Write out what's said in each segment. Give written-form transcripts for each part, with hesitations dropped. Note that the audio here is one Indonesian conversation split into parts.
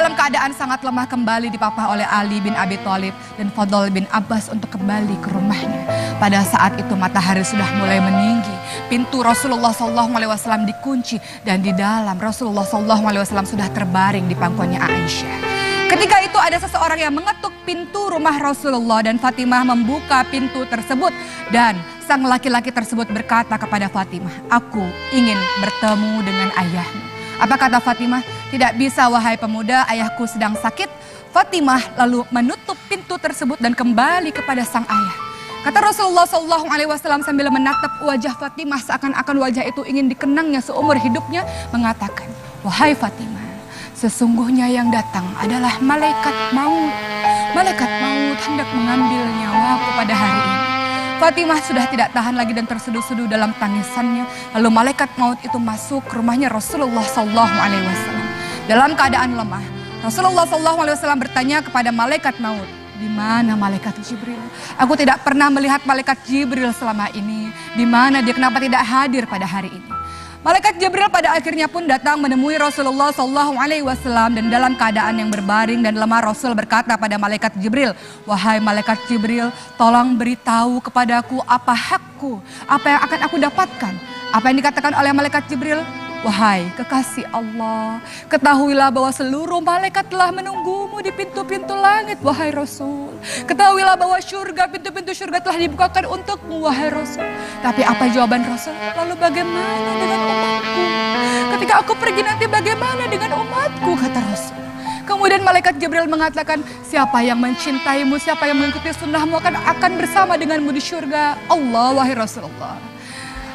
dalam keadaan sangat lemah kembali dipapah oleh Ali bin Abi Thalib dan Fadl bin Abbas untuk kembali ke rumahnya. Pada saat itu matahari sudah mulai meninggi. Pintu Rasulullah SAW dikunci dan di dalam Rasulullah SAW sudah terbaring di pangkuannya Aisyah. Ketika itu ada seseorang yang mengetuk pintu rumah Rasulullah dan Fatimah membuka pintu tersebut. Dan sang laki-laki tersebut berkata kepada Fatimah, "Aku ingin bertemu dengan ayahmu." Apa kata Fatimah? "Tidak bisa wahai pemuda, ayahku sedang sakit." Fatimah lalu menutup pintu tersebut dan kembali kepada sang ayah. Kata Rasulullah SAW sambil menatap wajah Fatimah seakan-akan wajah itu ingin dikenangnya seumur hidupnya, mengatakan, "Wahai Fatimah, sesungguhnya yang datang adalah malaikat maut. Malaikat maut hendak mengambil nyawaku pada hari ini." Fatimah sudah tidak tahan lagi dan terseduh-seduh dalam tangisannya. Lalu malaikat maut itu masuk ke rumahnya Rasulullah SAW. Dalam keadaan lemah, Rasulullah SAW bertanya kepada malaikat maut, "Di mana malaikat Jibril? Aku tidak pernah melihat malaikat Jibril selama ini. Di mana dia? Kenapa tidak hadir pada hari ini?" Malaikat Jibril pada akhirnya pun datang menemui Rasulullah SAW dan dalam keadaan yang berbaring dan lemah Rasul berkata pada malaikat Jibril, "Wahai malaikat Jibril, tolong beritahu kepadaku apa hakku, apa yang akan aku dapatkan." Apa yang dikatakan oleh malaikat Jibril? "Wahai kekasih Allah, ketahuilah bahwa seluruh malaikat telah menunggumu di pintu-pintu langit, wahai Rasul. Ketahuilah bahwa surga, pintu-pintu surga telah dibukakan untukmu, wahai Rasul." Tapi apa jawaban Rasul? "Lalu bagaimana dengan umatku? Ketika aku pergi nanti bagaimana dengan umatku?" kata Rasul. Kemudian malaikat Jibril mengatakan, "Siapa yang mencintaimu, siapa yang mengikuti sunnahmu akan bersama denganmu di surga Allah, wahai Rasulullah."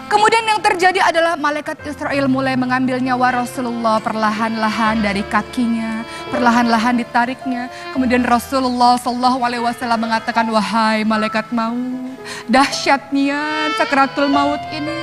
Kemudian yang terjadi adalah malaikat Israel mulai mengambil nyawa Rasulullah perlahan-lahan dari kakinya, perlahan-lahan ditariknya. Kemudian Rasulullah SAW mengatakan, "Wahai malaikat maut, dahsyatnya sakaratul maut ini.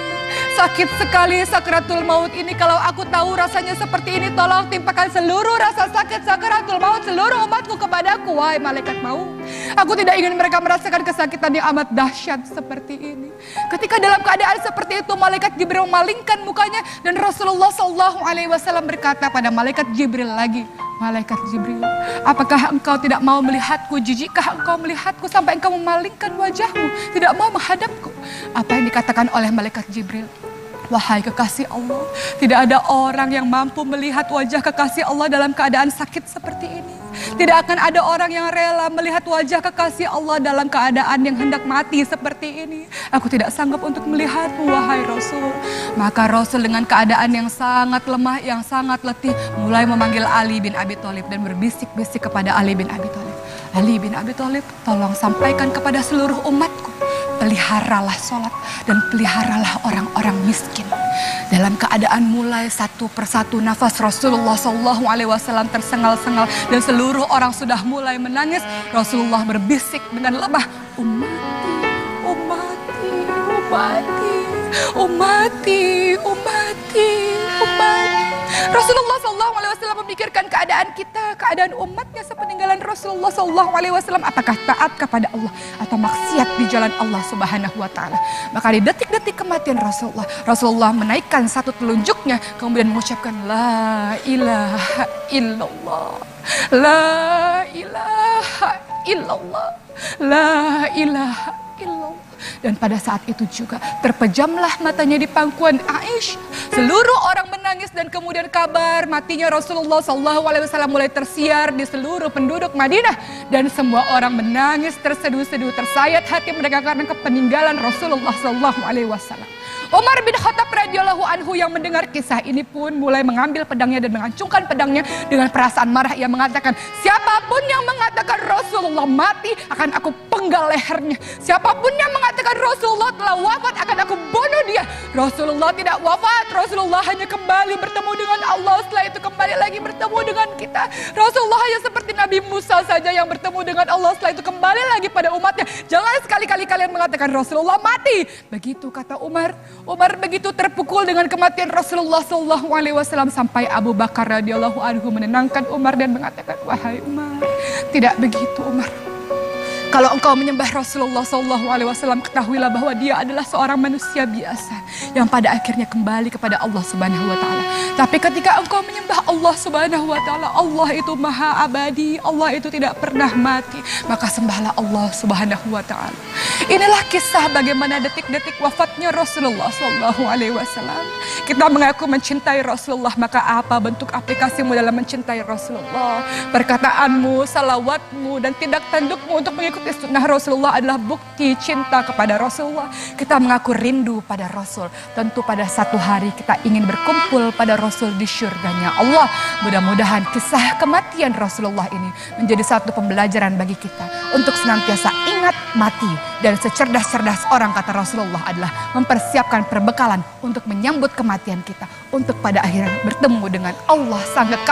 Sakit sekali sakaratul maut ini. Kalau aku tahu rasanya seperti ini, tolong timpakan seluruh rasa sakit sakaratul maut seluruh umatku kepadaku, wahai malaikat maut. Aku tidak ingin mereka merasakan kesakitan yang amat dahsyat seperti ini." Ketika dalam keadaan seperti itu, malaikat Jibril memalingkan mukanya dan Rasulullah SAW berkata pada malaikat Jibril lagi, "Malaikat Jibril, apakah engkau tidak mau melihatku? Jijikkah engkau melihatku sampai engkau memalingkan wajahmu, tidak mau menghadapku?" Apa yang dikatakan oleh malaikat Jibril? "Wahai kekasih Allah, tidak ada orang yang mampu melihat wajah kekasih Allah dalam keadaan sakit seperti ini. Tidak akan ada orang yang rela melihat wajah kekasih Allah dalam keadaan yang hendak mati seperti ini. Aku tidak sanggup untuk melihatmu, wahai Rasul." Maka Rasul dengan keadaan yang sangat lemah, yang sangat letih, mulai memanggil Ali bin Abi Thalib dan berbisik-bisik kepada Ali bin Abi Thalib, "Ali bin Abi Thalib, tolong sampaikan kepada seluruh umatku, peliharalah sholat dan peliharalah orang-orang miskin." Dalam keadaan mulai satu persatu nafas Rasulullah SAW tersengal-sengal dan seluruh orang sudah mulai menangis, Rasulullah berbisik dengan lemah, "Ummati, ummati, ummati, ummati, ummati, ummati." Rasulullah SAW memikirkan keadaan kita, keadaan umatnya sepeninggalan Rasulullah SAW. Apakah taat kepada Allah atau maksiat di jalan Allah Subhanahu wa Ta'ala? Maka di detik-detik kematian Rasulullah menaikkan satu telunjuknya, kemudian mengucapkan, "La ilaha illallah, la ilaha illallah, la ilaha illallah." Dan pada saat itu juga terpejamlah matanya di pangkuan Aisyah. Seluruh orang menangis dan kemudian kabar matinya Rasulullah SAW mulai tersiar di seluruh penduduk Madinah. Dan semua orang menangis terseduh-seduh, tersayat hati mereka karena kepeninggalan Rasulullah SAW. Umar bin Khattab radhiyallahu anhu yang mendengar kisah ini pun mulai mengambil pedangnya dan mengacungkan pedangnya dengan perasaan marah. Ia mengatakan, "Siapapun yang mengatakan Rasulullah mati, akan aku penggal lehernya. Siapapun yang mengatakan Rasulullah telah wafat, akan aku bunuh dia." Rasulullah tidak wafat, Rasulullah hanya kembali bertemu dengan Allah. Setelah itu kembali lagi bertemu dengan kita. Rasulullah hanya seperti Nabi Musa saja yang bertemu dengan Allah. Setelah itu kembali lagi pada umatnya. Jangan sekali-kali kalian mengatakan Rasulullah mati. Begitu kata Umar. Umar begitu terpukul dengan kematian Rasulullah SAW sampai Abu Bakar radhiyallahu anhu menenangkan Umar dan mengatakan, "Wahai Umar, tidak begitu Umar. Kalau engkau menyembah Rasulullah SAW, ketahuilah bahwa dia adalah seorang manusia biasa yang pada akhirnya kembali kepada Allah Subhanahu wa Ta'ala. Tapi ketika engkau menyembah Allah Subhanahu wa Ta'ala, Allah itu maha abadi, Allah itu tidak pernah mati, maka sembahlah Allah Subhanahu wa Ta'ala. Inilah kisah bagaimana detik-detik wafatnya Rasulullah SAW. Kita mengaku mencintai Rasulullah, maka apa bentuk aplikasimu dalam mencintai Rasulullah? Perkataanmu, salawatmu, dan tindak tandukmu untuk mengikuti sunnah Rasulullah adalah bukti cinta kepada Rasulullah. Kita mengaku rindu pada Rasul. Tentu pada satu hari kita ingin berkumpul pada Rasul di syurganya Allah. Mudah-mudahan kisah kematian Rasulullah ini menjadi satu pembelajaran bagi kita untuk senantiasa ingat mati. Dan secerdas-cerdas orang, kata Rasulullah, adalah mempersiapkan perbekalan untuk menyambut kematian kita, untuk pada akhirnya bertemu dengan Allah Sang Kekasih.